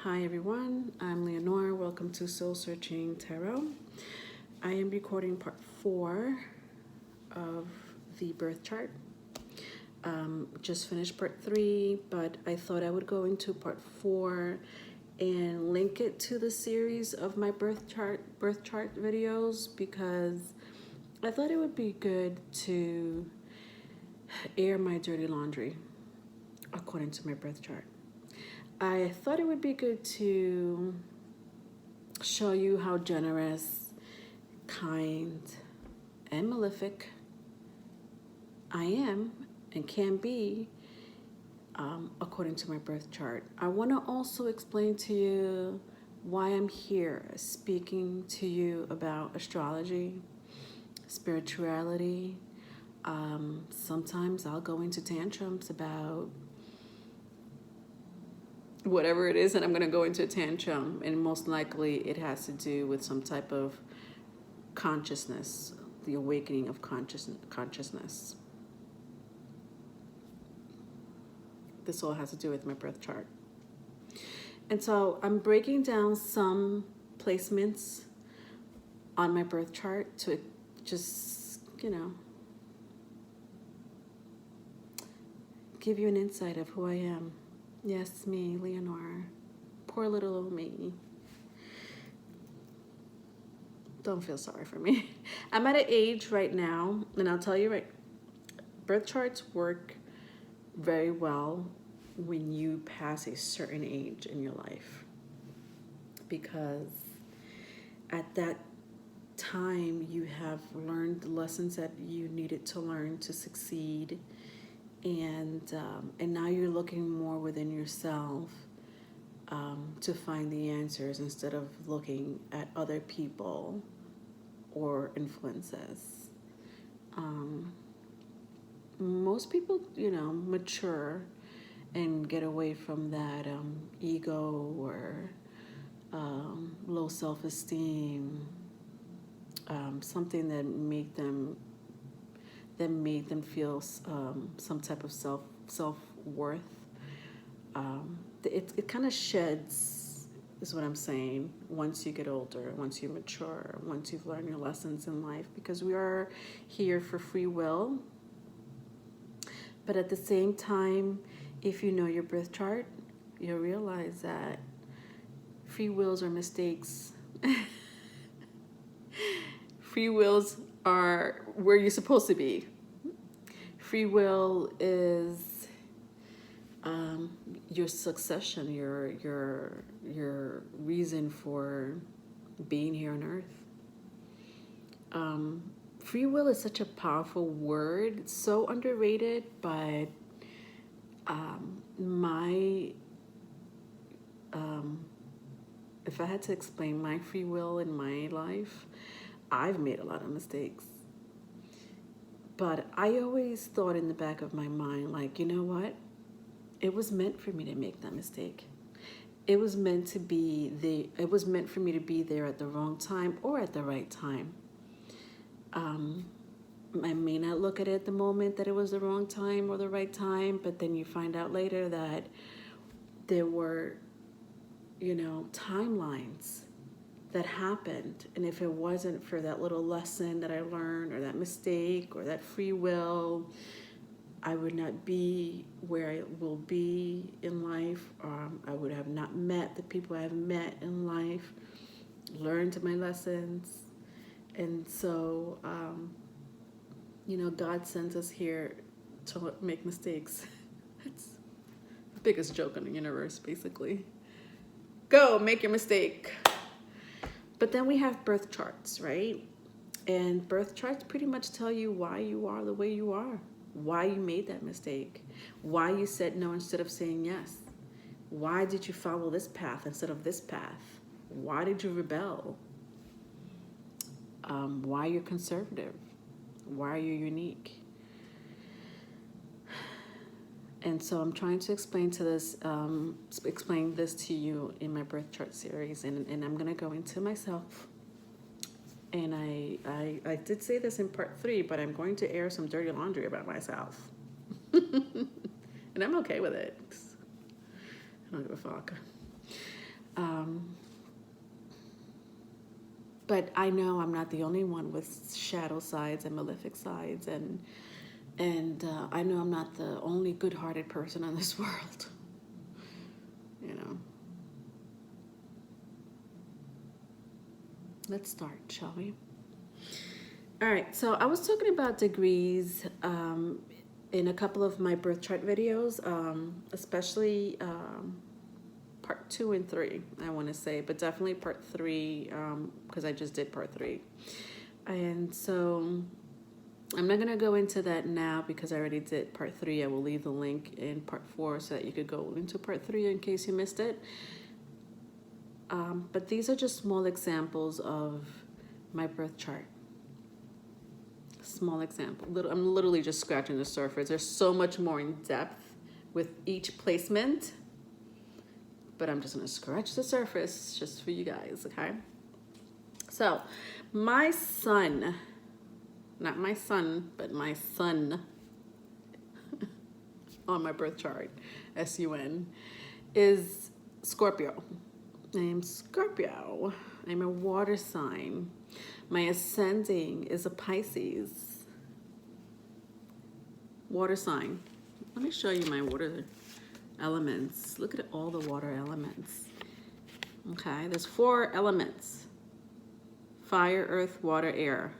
Hi everyone, I'm Leonore. Welcome to Soul Searching Tarot. I am recording part 4 of the birth chart. Just finished part 3, but I thought I would go into part 4 and link it to the series of my birth chart videos because I thought it would be good to air my dirty laundry according to my birth chart. I thought it would be good to show you how generous, kind, and malefic I am and can be according to my birth chart. I want to also explain to you why I'm here speaking to you about astrology, spirituality. Sometimes I'll go into tantrums about whatever it is, and I'm going to go into a tantrum, and most likely it has to do with some type of consciousness, the awakening of consciousness. This all has to do with my birth chart. And so I'm breaking down some placements on my birth chart to just, give you an insight of who I am. Yes, me, Leonore. Poor little old me. Don't feel sorry for me. I'm at an age right now, and I'll tell you birth charts work very well when you pass a certain age in your life. Because at that time, you have learned the lessons that you needed to learn to succeed. And now you're looking more within yourself to find the answers instead of looking at other people or influences. Most people, mature and get away from that ego or low self-esteem, something that made them feel some type of self-worth. It kind of sheds, is what I'm saying, once you get older, once you mature, once you've learned your lessons in life, because we are here for free will. But at the same time, if you know your birth chart, you'll realize that free wills are mistakes. Free wills are where you're supposed to be. Free will is your succession, your reason for being here on earth. Free will is such a powerful word. It's so underrated, but if I had to explain my free will in my life, I've made a lot of mistakes. But I always thought in the back of my mind, like, you know what? It was meant for me to make that mistake. It was meant for me to be there at the wrong time or at the right time. I may not look at it at the moment that it was the wrong time or the right time, but then you find out later that there were, timelines that happened. And if it wasn't for that little lesson that I learned or that mistake or that free will, I would not be where I will be in life. I would have not met the people I have met in life, learned my lessons. And so, God sends us here to make mistakes. It's the biggest joke in the universe, basically. Go, make your mistake. But then we have birth charts, right? And birth charts pretty much tell you why you are the way you are, why you made that mistake, why you said no instead of saying yes. Why did you follow this path instead of this path? Why did you rebel? Why you're conservative? Why are you unique? And so I'm trying to explain this to you in my birth chart series, and I'm going to go into myself. And I did say this in part 3, but I'm going to air some dirty laundry about myself. And I'm okay with it. I don't give a fuck. But I know I'm not the only one with shadow sides and malefic sides, and I know I'm not the only good-hearted person in this world. You know. Let's start, shall we? All right. So I was talking about degrees in a couple of my birth chart videos, especially part 2 and 3, I want to say, but definitely part 3 because I just did part 3. And so I'm not going to go into that now because I already did part 3. I will leave the link in part 4 so that you could go into part 3 in case you missed it. But these are just small examples of my birth chart. Small example. I'm literally just scratching the surface. There's so much more in depth with each placement, but I'm just going to scratch the surface just for you guys, okay? So, my sun, not my son, but my sun on my birth chart, S-U-N, is Scorpio. I am Scorpio. I'm a water sign. My ascending is a Pisces. Water sign. Let me show you my water elements. Look at all the water elements. Okay, there's 4 elements. Fire, earth, water, air.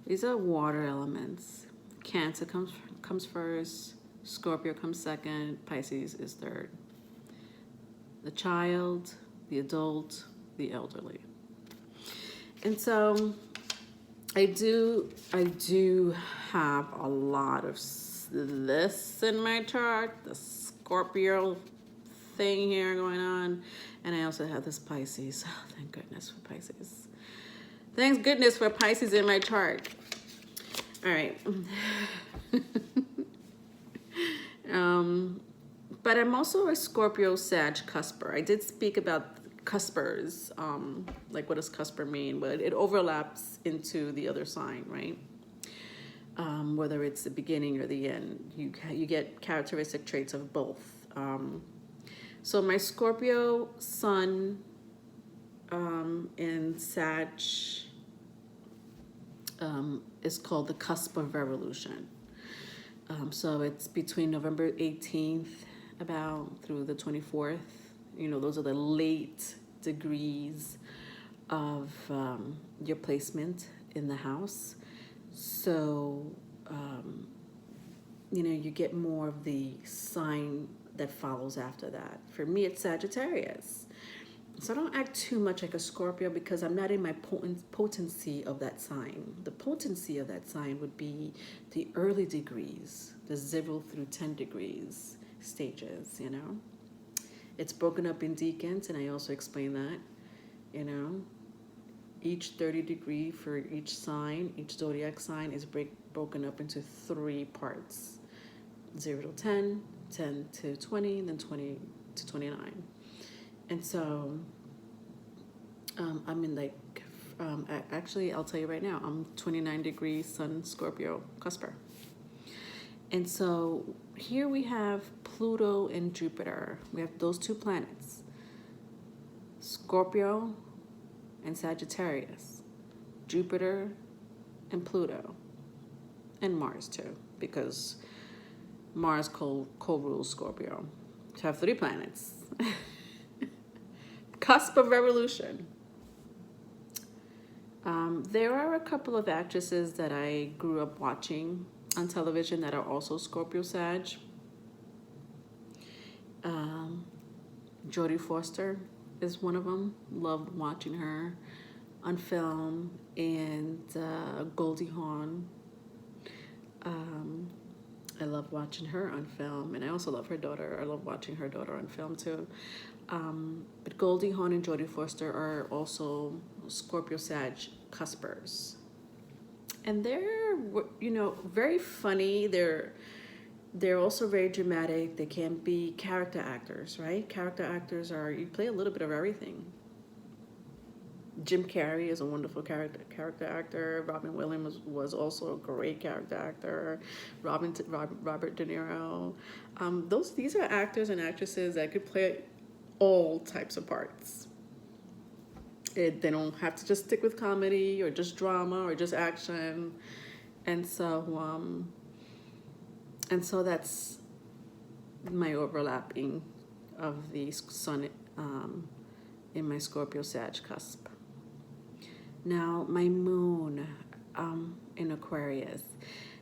These are water elements. Cancer comes first. Scorpio comes second. Pisces is third. The child, the adult, the elderly. And so I do have a lot of this in my chart, the Scorpio thing here going on, and I also have this Pisces. Oh, thank goodness for Pisces. Thank goodness for Pisces in my chart. All right. But I'm also a Scorpio Sag cusper. I did speak about cuspers, like what does cusper mean, but it overlaps into the other sign, right? Whether it's the beginning or the end, you get characteristic traits of both. So my Scorpio sun in Sag is called the cusp of revolution. So it's between November 18th about through the 24th. You know, those are the late degrees of your placement in the house. So, you know, you get more of the sign that follows after that. For me, it's Sagittarius. So I don't act too much like a Scorpio because I'm not in my potency of that sign. The potency of that sign would be the early degrees, the 0 through 10 degrees stages, you know. It's broken up in decans, and I also explain that, you know. Each 30 degree for each sign, each zodiac sign is broken up into 3 parts. 0 to 10, 10 to 20, and then 20 to 29. And so I'm in like, actually, I'll tell you right now, I'm 29 degrees Sun Scorpio cusper. And so here we have Pluto and Jupiter. We have those 2 planets, Scorpio and Sagittarius, Jupiter and Pluto, and Mars too, because Mars co-rules Scorpio. To have 3 planets. Cusp of revolution. There are a couple of actresses that I grew up watching on television that are also Scorpio Sag. Jodie Foster is one of them. Loved watching her on film. And Goldie Hawn. I love watching her on film, and I also love her daughter. I love watching her daughter on film too. But Goldie Hawn and Jodie Foster are also Scorpio Sag cuspers. And they're, you know, very funny. They're also very dramatic. They can be character actors, right? Character actors are, you play a little bit of everything. Jim Carrey is a wonderful character actor. Robin Williams was also a great character actor. Robert De Niro. These are actors and actresses that could play all types of parts. They don't have to just stick with comedy or just drama or just action. And so that's my overlapping of the sun in my Scorpio Sag cusp. Now, my moon in Aquarius.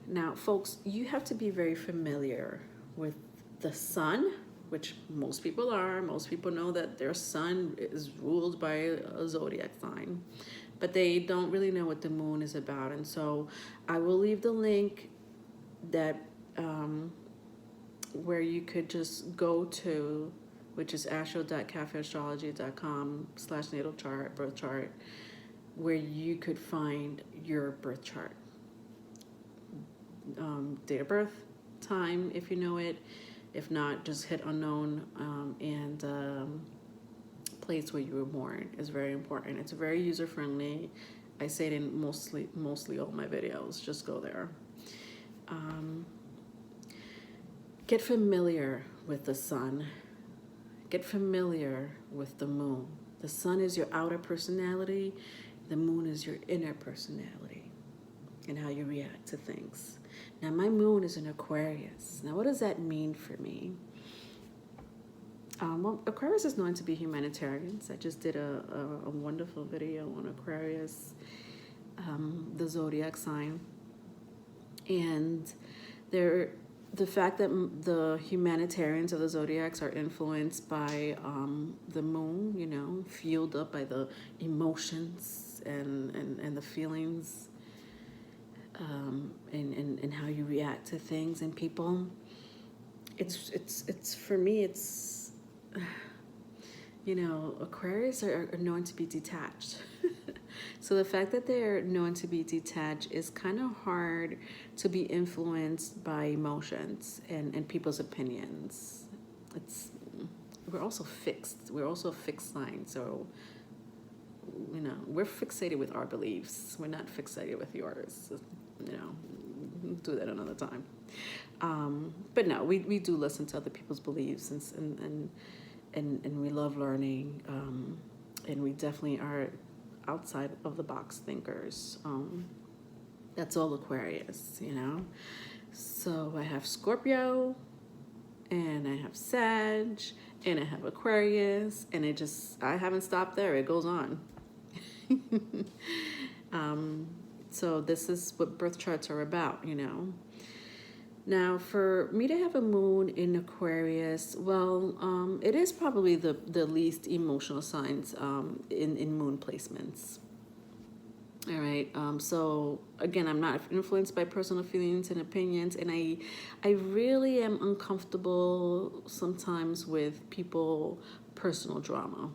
Now, folks, you have to be very familiar with the sun, which most people are. Most people know that their sun is ruled by a zodiac sign, but they don't really know what the moon is about. And so I will leave the link that where you could just go to, which is astro.cafeastrology.com/natal chart, birth chart, where you could find your birth chart. Date of birth, time, if you know it. If not, just hit unknown, and place where you were born is very important. It's very user-friendly. I say it in mostly all my videos. Just go there. Get familiar with the sun. Get familiar with the moon. The sun is your outer personality. The moon is your inner personality and how you react to things. Now, my moon is in Aquarius. Now, what does that mean for me? Well, Aquarius is known to be humanitarians. I just did a wonderful video on Aquarius, the zodiac sign. And the fact that the humanitarians of the zodiacs are influenced by the moon, you know, fueled up by the emotions and the feelings, and how you react to things and people. It's for me, it's, you know, Aquarius are known to be detached. So the fact that they're known to be detached is kind of hard to be influenced by emotions and people's opinions. We're also fixed. We're also a fixed sign. So, you know, we're fixated with our beliefs. We're not fixated with yours. You know, we'll do that another time. But no, we do listen to other people's beliefs, and we love learning, and we definitely are outside of the box thinkers. That's all Aquarius, you know. So I have Scorpio, and I have Sag, and I have Aquarius, and I haven't stopped there. It goes on. So this is what birth charts are about, you know. Now, for me to have a moon in Aquarius, well, it is probably the least emotional signs in moon placements. All right. So again, I'm not influenced by personal feelings and opinions, and I really am uncomfortable sometimes with people personal drama.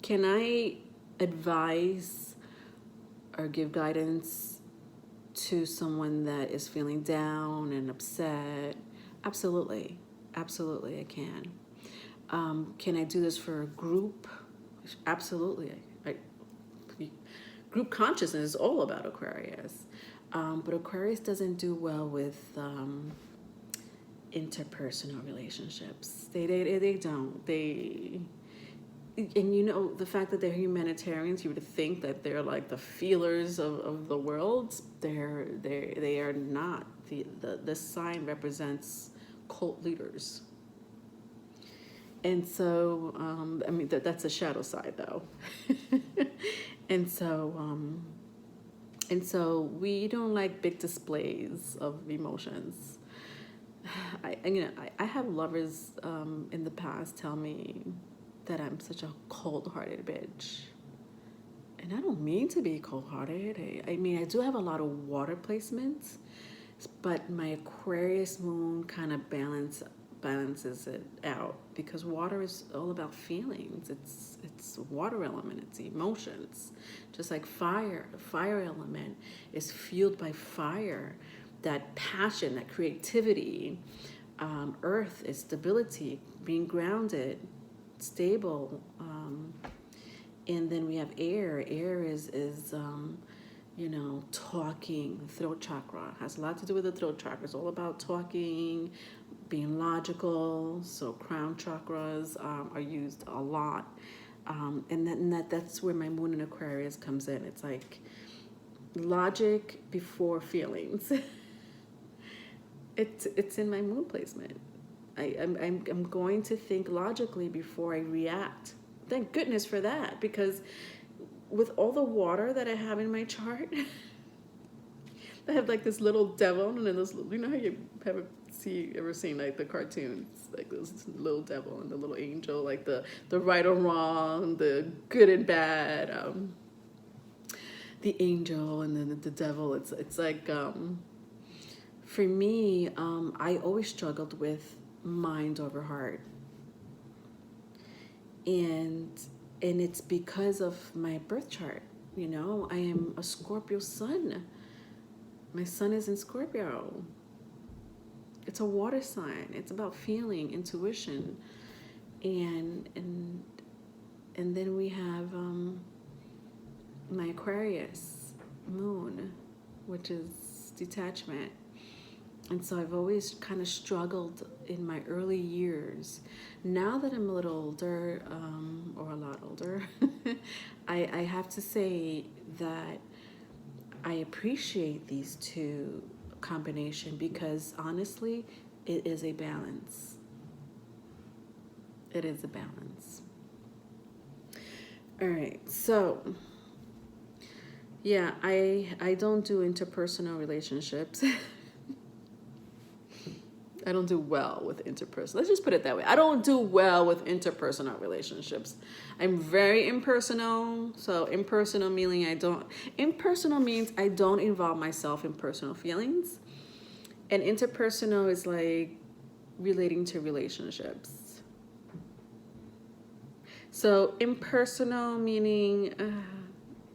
Can I advise or give guidance to someone that is feeling down and upset? Absolutely. Absolutely, I can. Can I do this for a group? Absolutely. Group consciousness is all about Aquarius. But Aquarius doesn't do well with interpersonal relationships. They don't. And you know, the fact that they're humanitarians, you would think that they're like the feelers of the world. They are not. This sign represents cult leaders. And so, I mean, that's a shadow side though. And so we don't like big displays of emotions. I have lovers in the past tell me that I'm such a cold-hearted bitch. And I don't mean to be cold-hearted. I mean, I do have a lot of water placements, but my Aquarius moon kind of balances it out, because water is all about feelings. It's water element, it's emotions. Just like fire, the fire element is fueled by fire, that passion, that creativity. Earth is stability, being grounded, stable, and then we have air. Air is you know, talking. Throat chakra has a lot to do with the throat chakra. It's all about talking, being logical. So crown chakras are used a lot. That's where my moon in Aquarius comes in. It's like logic before feelings. It's in my moon placement. I'm going to think logically before I react. Thank goodness for that, because with all the water that I have in my chart, I have like this little devil, and then this, you know how you ever seen like the cartoons, like this little devil and the little angel, like the right or wrong, the good and bad, the angel and then the devil. It's like for me, I always struggled with mind over heart, and it's because of my birth chart. You know, I am a Scorpio sun. My sun is in Scorpio. It's a water sign. It's about feeling, intuition, and then we have my Aquarius moon, which is detachment. And so I've always kind of struggled in my early years. Now that I'm a little older, or a lot older, I have to say that I appreciate these two combination, because honestly, it is a balance. It is a balance. All right, so yeah, I don't do interpersonal relationships. I don't do well with interpersonal. Let's just put it that way. I don't do well with interpersonal relationships. I'm very impersonal. So impersonal means I don't involve myself in personal feelings. And interpersonal is like relating to relationships. So impersonal meaning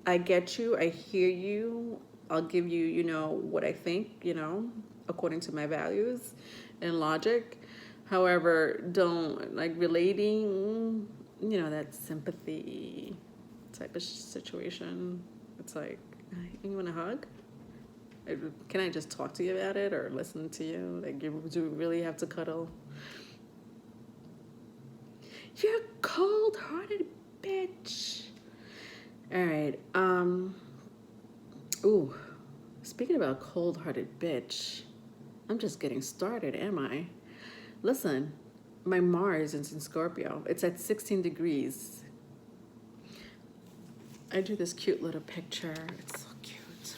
I get you, I hear you, I'll give you, you know, what I think, you know, according to my values and logic. However, don't like relating, you know, that sympathy type of situation. It's like, you want a hug? Can I just talk to you about it or listen to you? Like, do we really have to cuddle? You're a cold-hearted bitch. All right. Ooh, speaking about cold-hearted bitch, I'm just getting started, am I? Listen, my Mars is in Scorpio. It's at 16 degrees. I drew this cute little picture. It's so cute.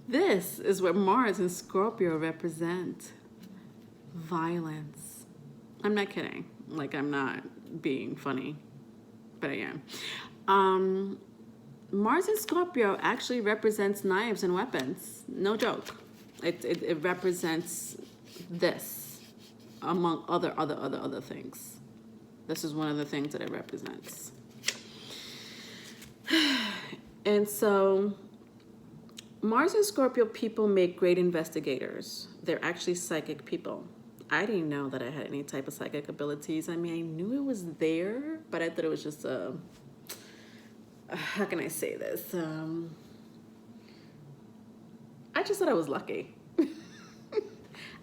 This is what Mars in Scorpio represent. Violence. I'm not kidding. Like, I'm not being funny, but I am. Mars in Scorpio actually represents knives and weapons. No joke. It represents this, among other things. This is one of the things that it represents. And so Mars and Scorpio people make great investigators. They're actually psychic people. I didn't know that I had any type of psychic abilities. I mean, I knew it was there, but I thought it was just how can I say this? I just thought I was lucky.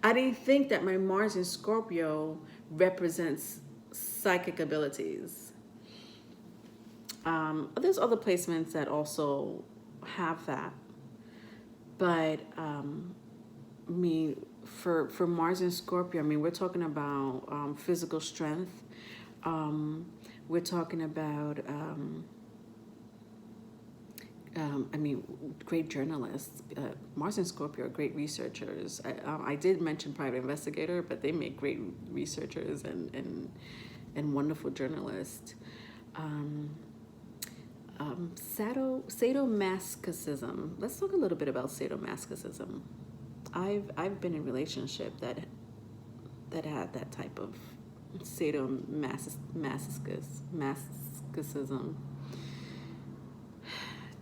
I didn't think that my Mars in Scorpio represents psychic abilities. There's other placements that also have that. But for Mars in Scorpio, I mean, we're talking about physical strength. We're talking about great journalists. Mars and Scorpio are great researchers. I did mention private investigator, but they make great researchers and wonderful journalists. Sadomasochism. Let's talk a little bit about sadomasochism. I've been in a relationship that had that type of sadomasochism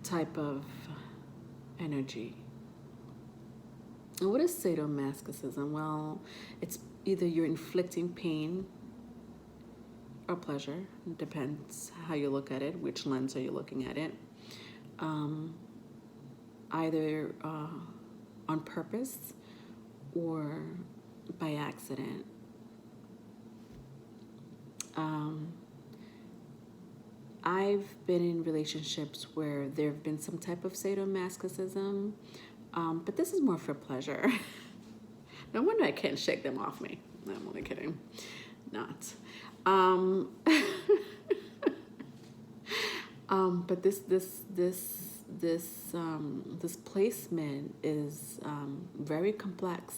type of energy. And what is sadomasochism? Well, it's either you're inflicting pain or pleasure. It depends how you look at it, which lens are you looking at it. Either on purpose or by accident. I've been in relationships where there have been some type of sadomasochism, but this is more for pleasure. No wonder I can't shake them off me. No, I'm only kidding. Not. But this placement is very complex.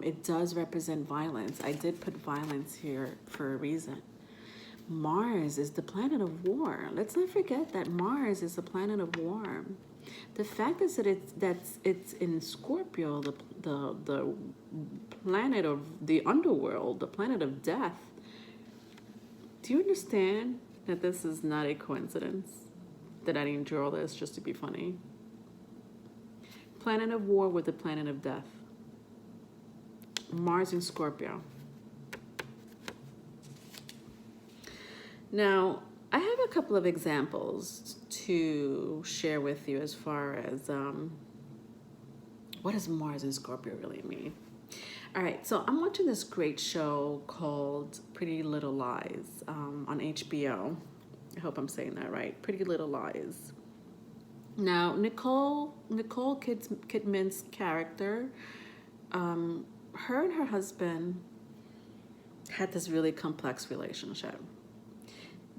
It does represent violence. I did put violence here for a reason. Mars is the planet of war. Let's not forget that Mars is the planet of war. The fact is that it's in Scorpio, the planet of the underworld, the planet of death. Do you understand that this is not a coincidence? That I didn't draw this just to be funny. Planet of war with the planet of death. Mars in Scorpio. Now, I have a couple of examples to share with you as far as what does Mars in Scorpio really mean? All right, so I'm watching this great show called Pretty Little Lies on HBO. I hope I'm saying that right. Pretty Little Lies. Now, Nicole Kidman's character, her and her husband had this really complex relationship.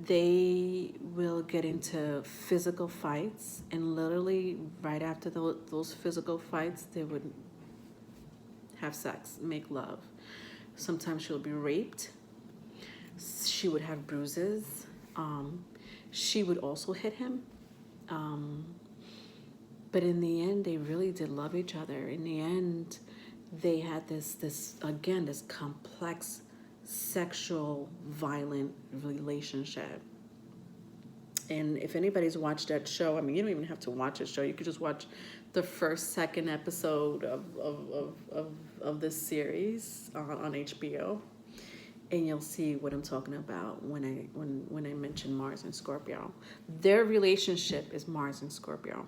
They will get into physical fights, and literally right after those physical fights, they would have sex, make love. Sometimes she'll be raped. She would have bruises. She would also hit him. But in the end, they really did love each other. In the end, they had this complex sexual violent relationship. And if anybody's watched that show, I mean, you don't even have to watch a show. You could just watch the second episode of this series on HBO, and you'll see what I'm talking about when I mention Mars and Scorpio. Their relationship is Mars and Scorpio.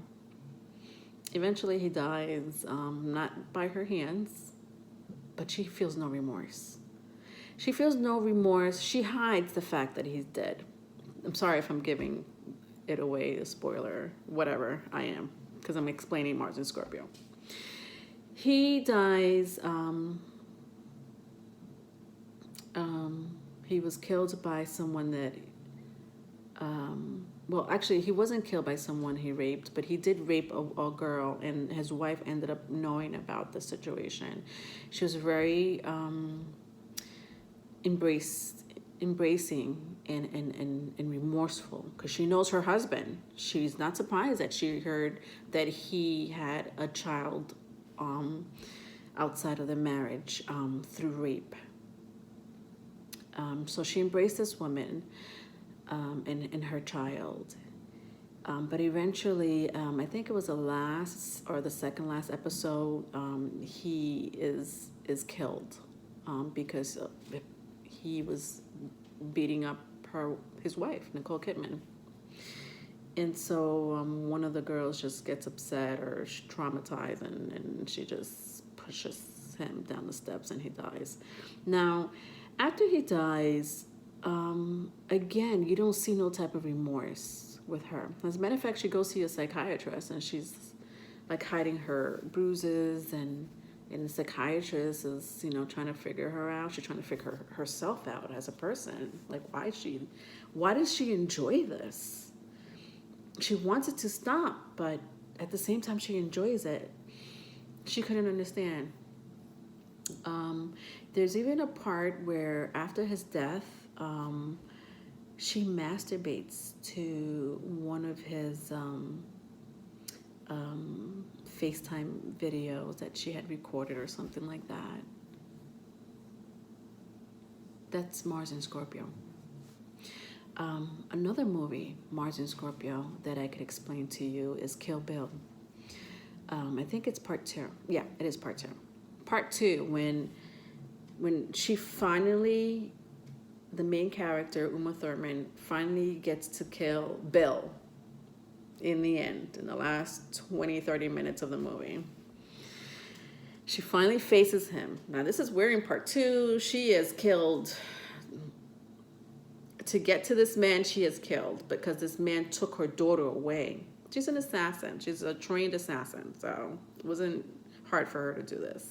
Eventually, he dies, not by her hands, but she feels no remorse. She feels no remorse. She hides the fact that he's dead. I'm sorry if I'm giving it away, a spoiler, whatever I am, because I'm explaining Mars and Scorpio. He dies. He was killed by someone that, well, actually, he wasn't killed by someone he raped, but he did rape a girl, and his wife ended up knowing about the situation. She was very embracing and remorseful, because she knows her husband. She's not surprised that she heard that he had a child outside of the marriage through rape. So she embraced this woman and her child. But eventually, I think it was the last or the second last episode, he is killed because he was beating up his wife, Nicole Kidman. And so one of the girls just gets upset or traumatized, and she just pushes him down the steps, and he dies. Now, after he dies, again, you don't see no type of remorse with her. As a matter of fact, she goes see a psychiatrist, and she's like hiding her bruises, and the psychiatrist is, trying to figure her out. She's trying to figure herself out as a person. Like, why does she enjoy this? She wants it to stop, but at the same time she enjoys it. She couldn't understand. There's even a part where after his death, she masturbates to one of his FaceTime videos that she had recorded or something like that. That's Mars and Scorpio. Another movie, Mars and Scorpio, that I could explain to you is Kill Bill. I think it's part 2. Yeah, it is part 2. Part 2, when she finally, the main character, Uma Thurman, finally gets to kill Bill in the end, in the last 20, 30 minutes of the movie. She finally faces him. Now, this is where in part 2, she is killed. To get to this man, she is killed because this man took her daughter away. She's an assassin. She's a trained assassin, so it wasn't hard for her to do this.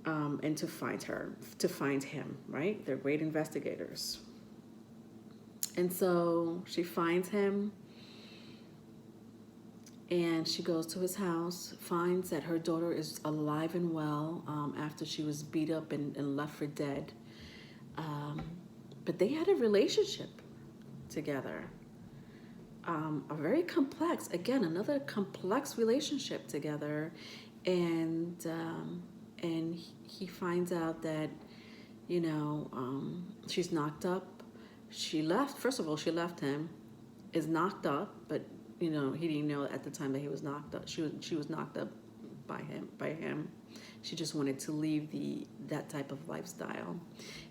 And to find him, right? They're great investigators. And so she finds him, and she goes to his house, finds that her daughter is alive and well after she was beat up and left for dead. But they had a relationship together. A very complex, again, another complex relationship together. And he finds out that, she's knocked up. She left, first of all, she left him, is knocked up, but, he didn't know at the time that he was knocked up. She was knocked up by him. She just wanted to leave that type of lifestyle.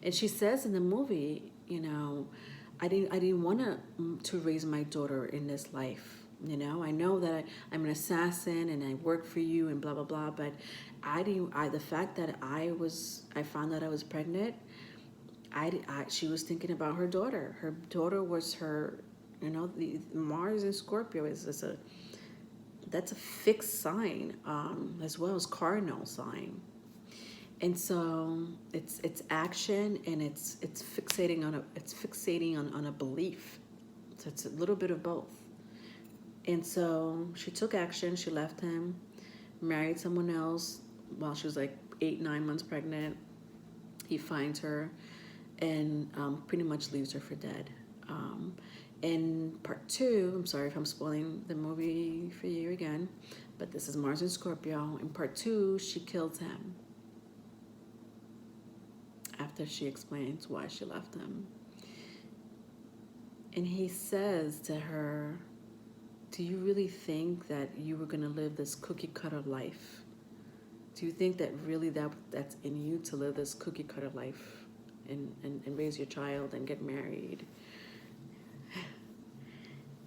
And she says in the movie, I didn't want to raise my daughter in this life. I know that I'm an assassin and I work for you and blah blah blah, but the fact that I found out I was pregnant, she was thinking about her daughter. Her daughter was her, the Mars in Scorpio that's a fixed sign, as well as cardinal sign. And so it's action, and it's fixating on a belief. So it's a little bit of both. And so she took action. She left him, married someone else while she was like 8-9 months pregnant. He finds her and pretty much leaves her for dead. In part 2, I'm sorry if I'm spoiling the movie for you again, but this is Mars in Scorpio. In part 2, she kills him after she explains why she left him. And he says to her, do you really think that you were going to live this cookie cutter life? Do you think that really that's in you, to live this cookie cutter life and raise your child and get married?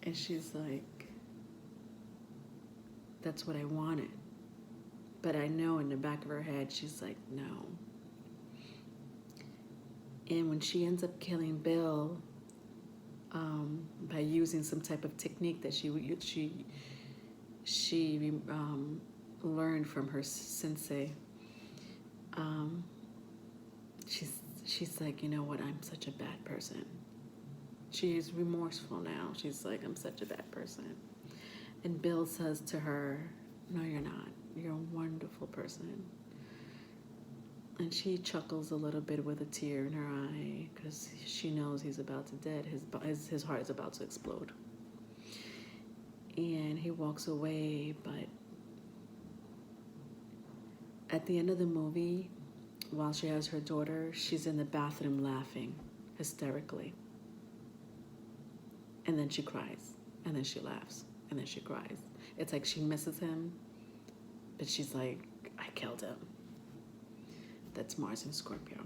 And she's like, that's what I wanted. But I know in the back of her head, she's like, no. And when she ends up killing Bill, by using some type of technique that she learned from her sensei, she's like, you know what, I'm such a bad person. She's remorseful now. She's like, I'm such a bad person. And Bill says to her, no, you're not. You're a wonderful person. And she chuckles a little bit with a tear in her eye because she knows he's about to dead. His heart is about to explode. And he walks away, but at the end of the movie, while she has her daughter, she's in the bathroom laughing hysterically. And then she cries, and then she laughs, and then she cries. It's like she misses him, but she's like, I killed him. That's Mars in Scorpio.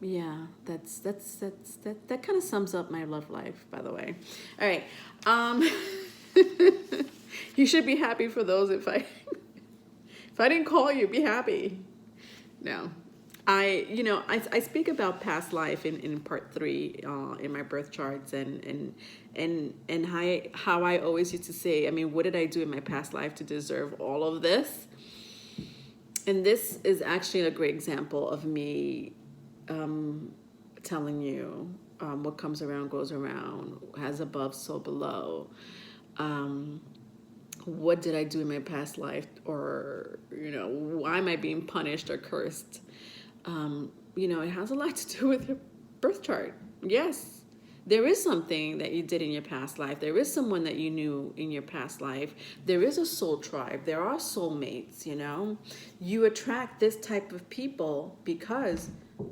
Yeah, that kind of sums up my love life, by the way. All right. You should be happy for those if I didn't call you, be happy. No. I speak about past life in part 3 in my birth charts, and how I always used to say, what did I do in my past life to deserve all of this? And this is actually a great example of me telling you what comes around goes around, as above, so below. What did I do in my past life, or why am I being punished or cursed? It has a lot to do with your birth chart. Yes, there is something that you did in your past life. There is someone that you knew in your past life. There is a soul tribe. There are soulmates, You attract this type of people because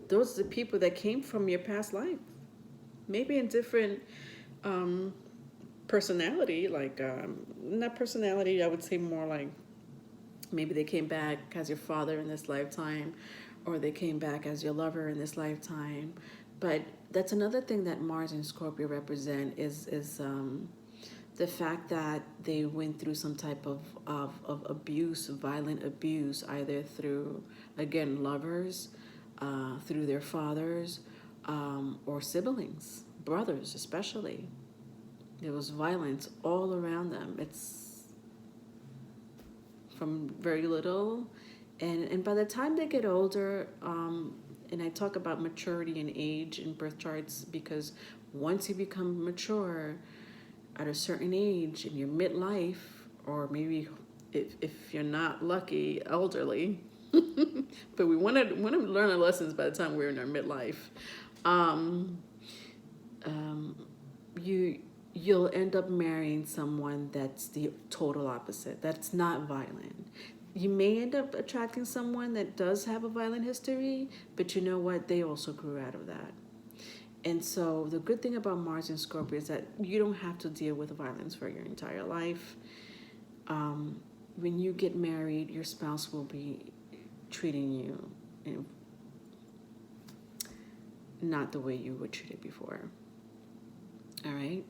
those are the people that came from your past life. Maybe in different personality, not personality, I would say more like maybe they came back as your father in this lifetime, or they came back as your lover in this the That's another thing that Mars and Scorpio represent is the fact that they went through some type of abuse, violent abuse, either through, again, lovers, through their fathers, or siblings, brothers especially. There was violence all around them. It's from very little. And by the time they get older, and I talk about maturity and age in birth charts, because once you become mature at a certain age in your midlife, or maybe if you're not lucky, elderly, but we want to learn our lessons by the time we're in our midlife. You'll end up marrying someone that's the total opposite. That's not violent. You may end up attracting someone that does have a violent history, but you know what? They also grew out of that. And so the good thing about Mars in Scorpio is that you don't have to deal with violence for your entire life. When you get married, your spouse will be treating you not the way you were treated before. All right?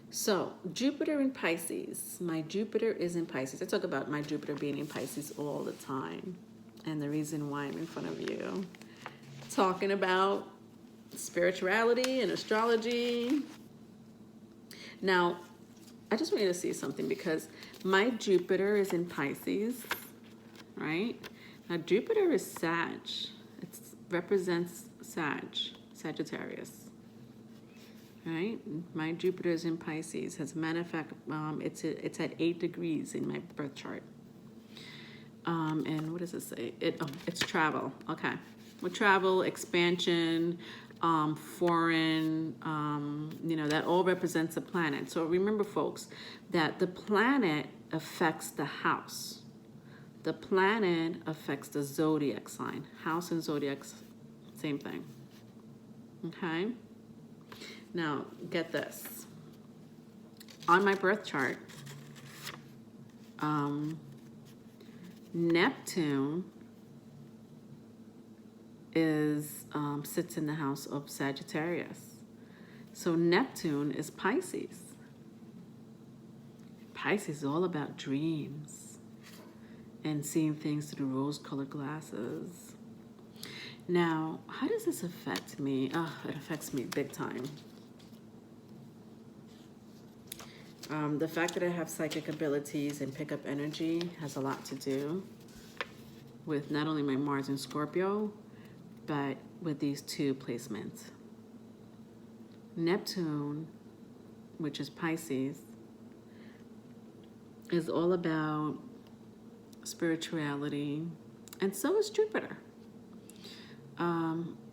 So, Jupiter in Pisces. My Jupiter is in Pisces. I talk about my Jupiter being in Pisces all the time. And the reason why I'm in front of you, talking about spirituality and astrology. Now, I just want you to see something, because my Jupiter is in Pisces, right? Now, Jupiter is Sag. It represents Sagittarius. Right, my Jupiter is in Pisces. As a matter of fact, it's at 8 degrees in my birth chart. And what does it say? It's travel. Okay, with travel, expansion, foreign. That all represents a planet. So remember, folks, that the planet affects the house. The planet affects the zodiac sign. House and zodiac, same thing. Okay. Now, get this. On my birth chart, Neptune sits in the house of Sagittarius. So Neptune is Pisces. Pisces is all about dreams and seeing things through rose-colored glasses. Now, how does this affect me? It affects me big time. The fact that I have psychic abilities and pick up energy has a lot to do with not only my Mars in Scorpio, but with these two placements. Neptune, which is Pisces, is all about spirituality, and so is Jupiter.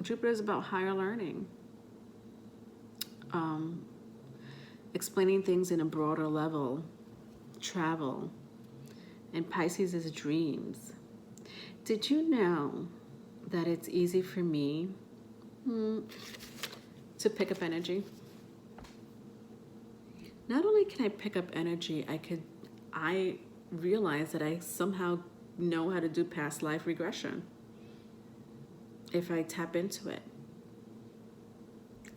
Jupiter is about higher learning. Explaining things in a broader level, travel, and Pisces is dreams. Did you know that it's easy for me to pick up energy? Not only can I pick up energy, I realize that I somehow know how to do past life regression if I tap into it.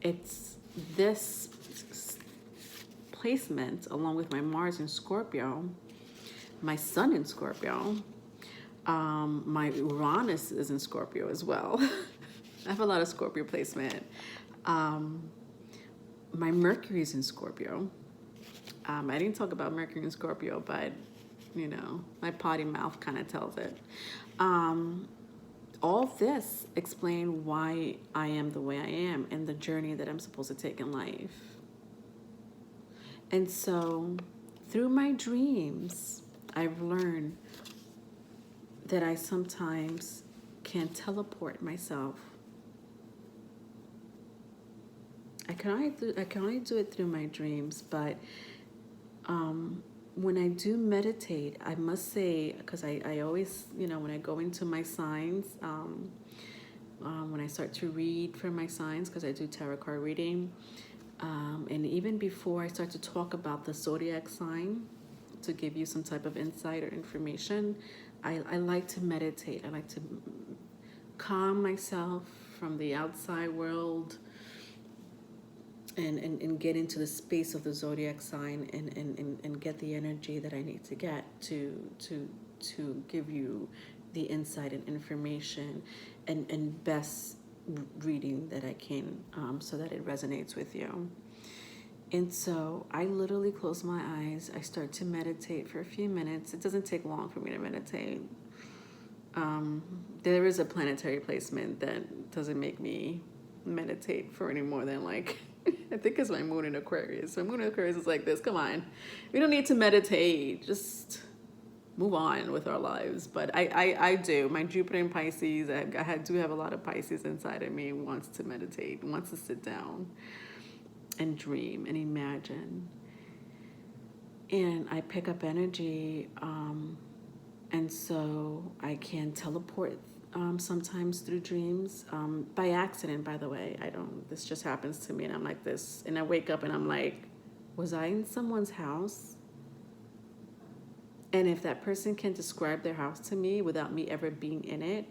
It's this placement, along with my Mars in Scorpio, my Sun in Scorpio, my Uranus is in Scorpio as well. I have a lot of Scorpio placement. My Mercury is in Scorpio. I didn't talk about Mercury in Scorpio, but my potty mouth kind of tells it. All this explain why I am the way I am and the journey that I'm supposed to take in life. And so, through my dreams, I've learned that I sometimes can teleport myself. I can only do it through my dreams, but when I do meditate, I must say, because I always, when I go into my signs, when I start to read from my signs, because I do tarot card reading, and even before I start to talk about the zodiac sign, to give you some type of insight or information, I like to meditate. I like to calm myself from the outside world and get into the space of the zodiac sign and get the energy that I need to get to give you the insight and information and best reading that I can, so that it resonates with you. And so I literally close my eyes. I start to meditate for a few minutes. It doesn't take long for me to meditate. There is a planetary placement that doesn't make me meditate for any more than like, I think it's my moon in Aquarius. My moon in Aquarius is like this. Come on. We don't need to meditate. Just move on with our lives. But I do. My Jupiter in Pisces, I do have a lot of Pisces inside of me, wants to meditate, wants to sit down and dream and imagine. And I pick up energy, and so I can teleport sometimes through dreams, by accident, by the way. This just happens to me, and I'm like this, and I wake up and I'm like, was I in someone's house? And if that person can describe their house to me without me ever being in it,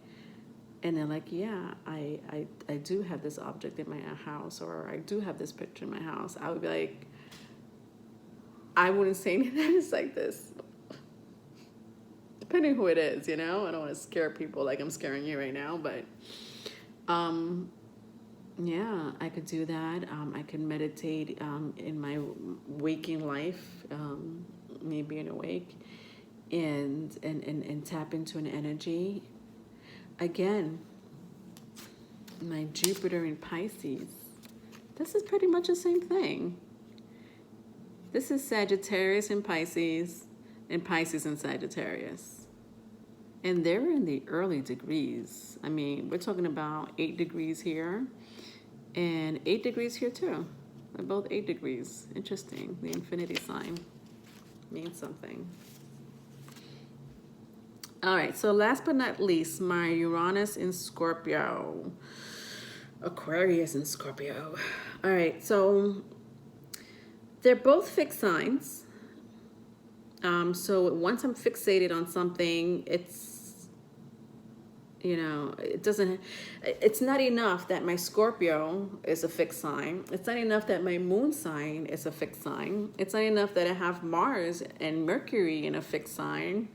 and they're like, yeah, I do have this object in my house, or I do have this picture in my house, I would be like, I wouldn't say anything. It's like this, depending who it is, you know. I don't want to scare people like I'm scaring you right now, but yeah, I could do that. I can meditate in my waking life, me being awake, and tap into an energy. Again, my Jupiter in Pisces, this is pretty much the same thing. This is Sagittarius in Pisces and Sagittarius. And they're in the early degrees. I mean, we're talking about 8 degrees here and 8 degrees here too. They're both 8 degrees. Interesting. The infinity sign means something. All right, so last but not least, my Uranus in Scorpio. Aquarius in Scorpio. All right, so they're both fixed signs. So once I'm fixated on something, it's, you know, it's not enough that my Scorpio is a fixed sign. It's not enough that my moon sign is a fixed sign. It's not enough that I have Mars and Mercury in a fixed sign.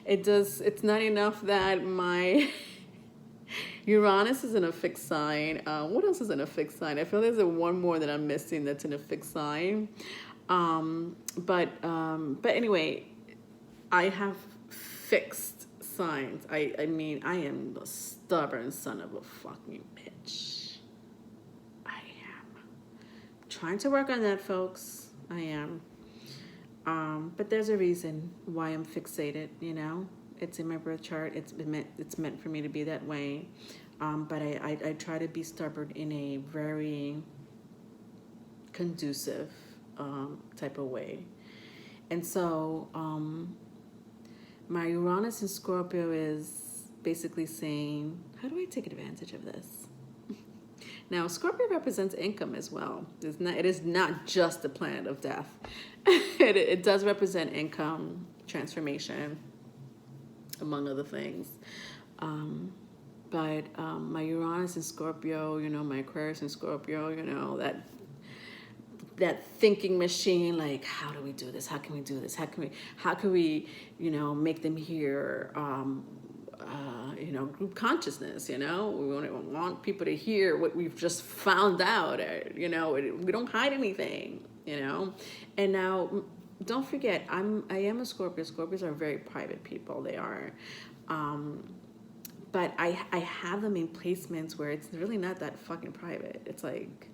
It's not enough that my Uranus is in a fixed sign. What else is in a fixed sign? I feel there's one more that I'm missing that's in a fixed sign. But anyway, I have fixed signs. I mean, I am the stubborn son of a fucking bitch. I am. Trying to work on that, folks. I am. But there's a reason why I'm fixated, you know. It's in my birth chart. It's meant for me to be that way. But I try to be stubborn in a very conducive type of way. And so my Uranus in Scorpio is basically saying, how do I take advantage of this? Now, Scorpio represents income as well. It is not just the planet of death. It does represent income, transformation, among other things. But my Uranus in Scorpio, you know, my Aquarius in Scorpio, you know, that thinking machine, like, how do we do this? How can we do this? How can we, you know, make them hear, you know, group consciousness, you know? We want people to hear what we've just found out, you know, we don't hide anything, you know? And now, don't forget, I am a Scorpio. Scorpios are very private people. They are. But I have them in placements where it's really not that fucking private. It's like,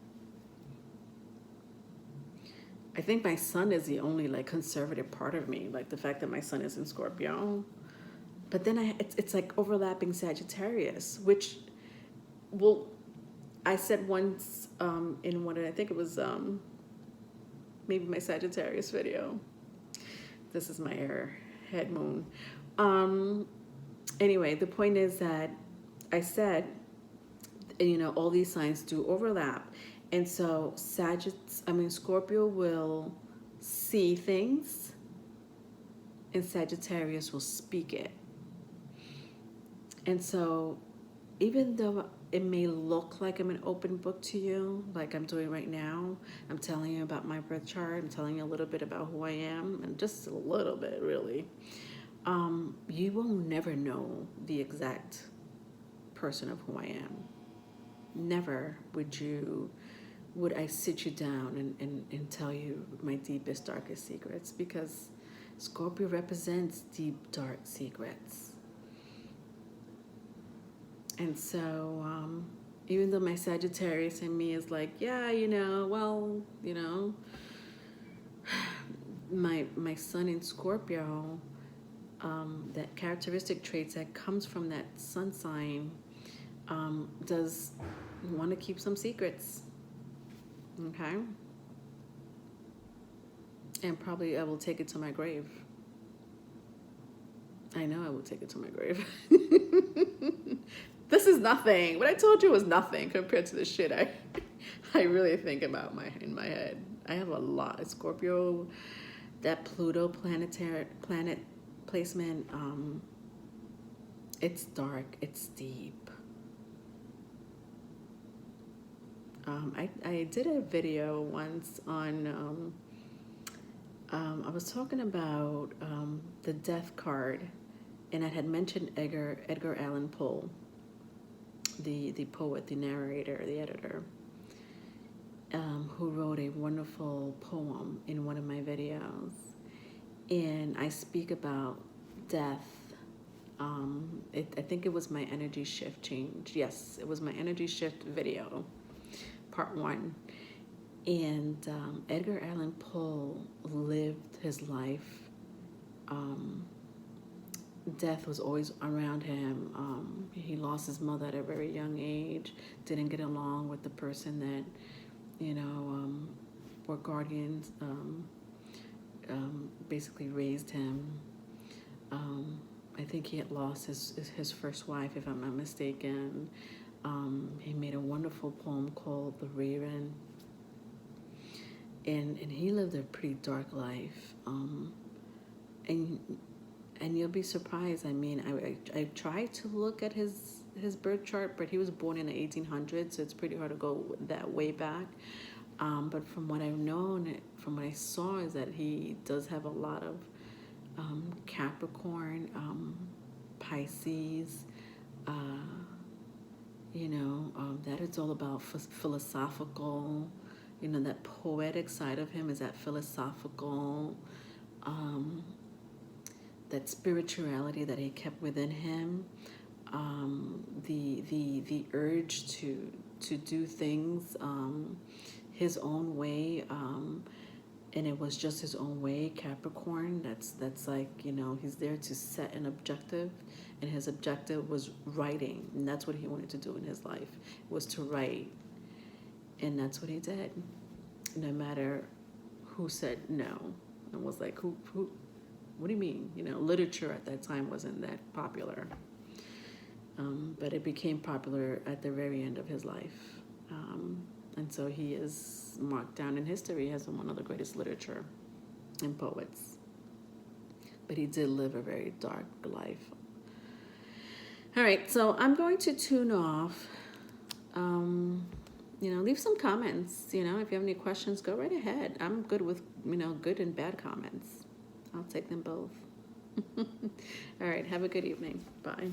I think my sun is the only like conservative part of me, like the fact that my sun is in Scorpio. But then it's like overlapping Sagittarius, which, well, I said once in one, I think it was maybe my Sagittarius video. This is my head moon. Anyway, the point is that I said, you know, all these signs do overlap. And so Scorpio will see things and Sagittarius will speak it. And so even though it may look like I'm an open book to you, like I'm doing right now, I'm telling you about my birth chart, I'm telling you a little bit about who I am, and just a little bit, really. You will never know the exact person of who I am. Never would I sit you down and tell you my deepest, darkest secrets, because Scorpio represents deep, dark secrets. And so, even though my Sagittarius in me is like, yeah, my sun in Scorpio, that characteristic traits that comes from that sun sign, does want to keep some secrets. Okay? And probably I will take it to my grave. I know I will take it to my grave. This is nothing. What I told you was nothing compared to the shit I really think about in my head. I have a lot. Scorpio, that Pluto planet placement, it's dark, it's deep. I did a video once on, I was talking about the death card, and I had mentioned Edgar Allan Poe, the poet, the narrator, the editor, who wrote a wonderful poem in one of my videos. And I speak about death. I think it was my energy shift change. Yes, it was my energy shift video, part 1. And Edgar Allan Poe lived his life. Death was always around him. He lost his mother at a very young age, didn't get along with the person that, were guardians, basically raised him. I think he had lost his first wife, if I'm not mistaken. He made a wonderful poem called The Raven. And he lived a pretty dark life. And you'll be surprised. I mean, I tried to look at his birth chart, but he was born in the 1800s, so it's pretty hard to go that way back. But from what I've known, from what I saw, is that he does have a lot of Capricorn, Pisces, that it's all about philosophical, that poetic side of him is that philosophical, that spirituality that he kept within him, the urge to do things his own way, and it was just his own way. Capricorn, that's like, he's there to set an objective, and his objective was writing, and that's what he wanted to do in his life, was to write, and that's what he did, no matter who said no, and was like, who what do you mean? Literature at that time wasn't that popular. But it became popular at the very end of his life. And so he is marked down in history as one of the greatest literature and poets. But he did live a very dark life. All right, so I'm going to tune off. Leave some comments. If you have any questions, go right ahead. I'm good with, good and bad comments. I'll take them both. All right, have a good evening. Bye.